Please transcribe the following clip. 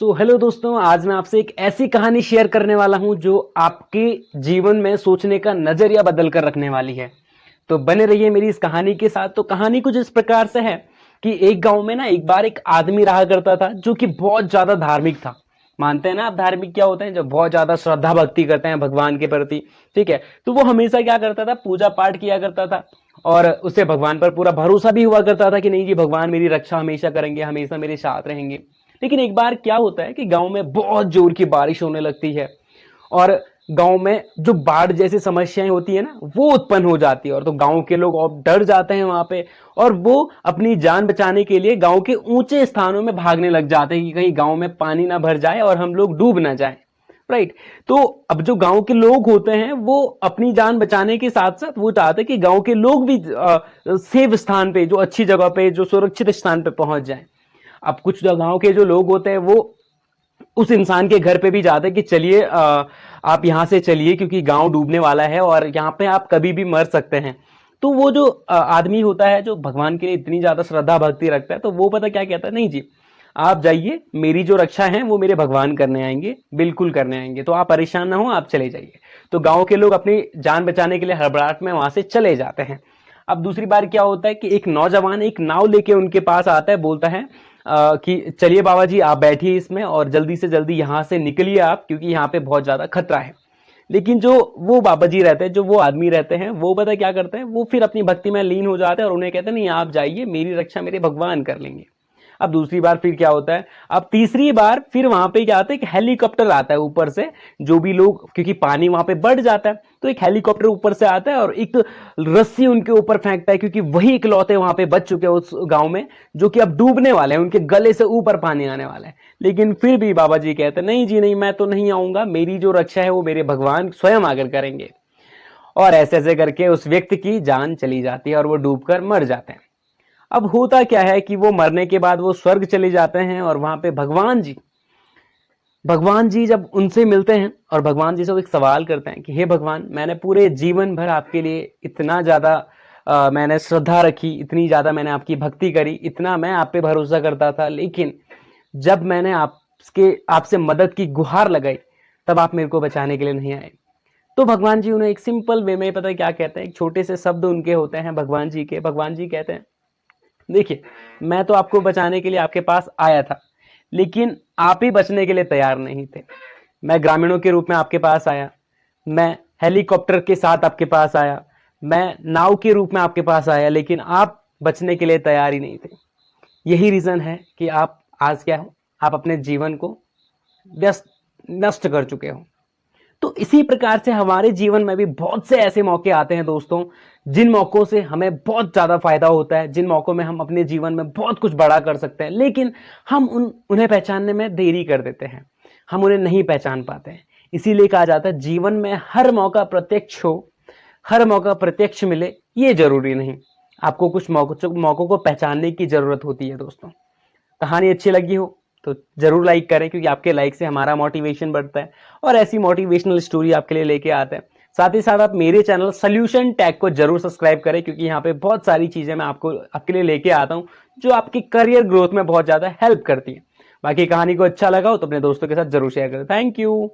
Hello दोस्तों, आज मैं आपसे एक ऐसी कहानी शेयर करने वाला हूं जो आपके जीवन में सोचने का नजरिया बदल कर रखने वाली है। तो बने रहिए मेरी इस कहानी के साथ। तो कहानी कुछ इस प्रकार से है कि एक गांव में ना एक बार एक आदमी रहा करता था जो कि बहुत ज्यादा धार्मिक था। मानते हैं ना आप, धार्मिक क्या होते हैं? जब बहुत ज्यादा श्रद्धा भक्ति करते हैं भगवान के प्रति। ठीक है, तो वो हमेशा क्या करता था, पूजा पाठ किया करता था और उसे भगवान पर पूरा भरोसा भी हुआ करता था कि नहीं जी, भगवान मेरी रक्षा हमेशा करेंगे, हमेशा मेरे साथ रहेंगे। लेकिन एक बार क्या होता है कि गांव में बहुत जोर की बारिश होने लगती है और गांव में जो बाढ़ जैसी समस्याएं होती है ना, वो उत्पन्न हो जाती है। और तो गांव के लोग अब डर जाते हैं वहां पे, और वो अपनी जान बचाने के लिए गांव के ऊंचे स्थानों में भागने लग जाते हैं कि कहीं गांव में पानी ना भर जाए और हम लोग डूब ना जाए। राइट। तो अब जो गांव के लोग होते हैं वो अपनी जान बचाने के साथ साथ वो चाहते हैं कि गांव के लोग भी सेफ स्थान पे, जो अच्छी जगह पे, जो सुरक्षित स्थान पे पहुंच जाएं। अब कुछ गांव के जो लोग होते हैं वो उस इंसान के घर पे भी जाते हैं कि चलिए आप यहां से चलिए क्योंकि गांव डूबने वाला है और यहाँ पे आप कभी भी मर सकते हैं। तो वो जो आदमी होता है जो भगवान के लिए इतनी ज्यादा श्रद्धा भक्ति रखता है, तो वो पता क्या कहता है, नहीं जी आप जाइए, मेरी जो रक्षा है वो मेरे भगवान करने आएंगे, बिल्कुल करने आएंगे, तो आप परेशान ना हो, आप चले जाइए। तो गांव के लोग अपनी जान बचाने के लिए हड़बड़ाहट में वहां से चले जाते हैं। अब दूसरी बार क्या होता है कि एक नौजवान एक नाव लेके उनके पास आता है, बोलता है कि चलिए बाबा जी आप बैठिए इसमें और जल्दी से जल्दी यहां से निकलिए आप, क्योंकि यहाँ पे बहुत ज्यादा खतरा है। लेकिन जो वो बाबा जी रहते हैं, जो वो आदमी रहते हैं, वो पता क्या करते हैं, वो फिर अपनी भक्ति में लीन हो जाते हैं और उन्हें कहते हैं नहीं आप जाइए, मेरी रक्षा मेरे भगवान कर लेंगे। अब दूसरी बार फिर क्या होता है, अब तीसरी बार फिर वहां पे क्या आता है, एक हेलीकॉप्टर आता है ऊपर से। जो भी लोग, क्योंकि पानी वहां पे बढ़ जाता है, तो एक हेलीकॉप्टर ऊपर से आता है और एक रस्सी उनके ऊपर फेंकता है, क्योंकि वही इकलौते वहां पे बच चुके हैं उस गांव में जो कि अब डूबने वाले हैं, उनके गले से ऊपर पानी आने वाला है। लेकिन फिर भी बाबा जी कहते हैं नहीं जी नहीं, मैं तो नहीं आऊंगा, मेरी जो रक्षा है वो मेरे भगवान स्वयं आकर करेंगे। और ऐसे ऐसे करके उस व्यक्ति की जान चली जाती है और वो डूबकर मर जाते हैं। अब होता क्या है कि वो मरने के बाद वो स्वर्ग चले जाते हैं और वहां पे भगवान जी जब उनसे मिलते हैं और भगवान जी से वो एक सवाल करते हैं कि हे भगवान, मैंने पूरे जीवन भर आपके लिए इतना ज्यादा मैंने श्रद्धा रखी, इतनी ज्यादा मैंने आपकी भक्ति करी, इतना मैं आप पे भरोसा करता था, लेकिन जब मैंने आपसे मदद की गुहार लगाई तब आप मेरे को बचाने के लिए नहीं आए। तो भगवान जी उन्हें एक सिंपल वे में पता है क्या कहते हैं, एक छोटे से शब्द उनके होते हैं भगवान जी के। भगवान जी कहते हैं देखिए, मैं तो आपको बचाने के लिए आपके पास आया था, लेकिन आप ही बचने के लिए तैयार नहीं थे। मैं ग्रामीणों के रूप में आपके पास आया, मैं हेलीकॉप्टर के साथ आपके पास आया, मैं नाव के रूप में आपके पास आया, लेकिन आप बचने के लिए तैयार ही नहीं थे। यही रीजन है कि आप आज क्या हो, आप अपने जीवन को व्यस्त नष्ट कर चुके हो। तो इसी प्रकार से हमारे जीवन में भी बहुत से ऐसे मौके आते हैं दोस्तों, जिन मौकों से हमें बहुत ज्यादा फायदा होता है, जिन मौकों में हम अपने जीवन में बहुत कुछ बड़ा कर सकते हैं, लेकिन हम उन्हें पहचानने में देरी कर देते हैं, हम उन्हें नहीं पहचान पाते हैं। इसीलिए कहा जाता है जीवन में हर मौका प्रत्यक्ष हो, हर मौका प्रत्यक्ष मिले ये जरूरी नहीं। आपको कुछ मौकों को पहचानने की जरूरत होती है दोस्तों। कहानी अच्छी लगी हो तो जरूर लाइक करें, क्योंकि आपके लाइक से हमारा मोटिवेशन बढ़ता है और ऐसी मोटिवेशनल स्टोरी आपके लिए लेके आते हैं। साथ ही साथ आप मेरे चैनल सॉल्यूशन टैग को जरूर सब्सक्राइब करें, क्योंकि यहाँ पे बहुत सारी चीजें मैं आपके लिए लेके आता हूँ जो आपकी करियर ग्रोथ में बहुत ज्यादा हेल्प करती है। बाकी कहानी को अच्छा लगा हो तो अपने दोस्तों के साथ जरूर शेयर करें। Thank you.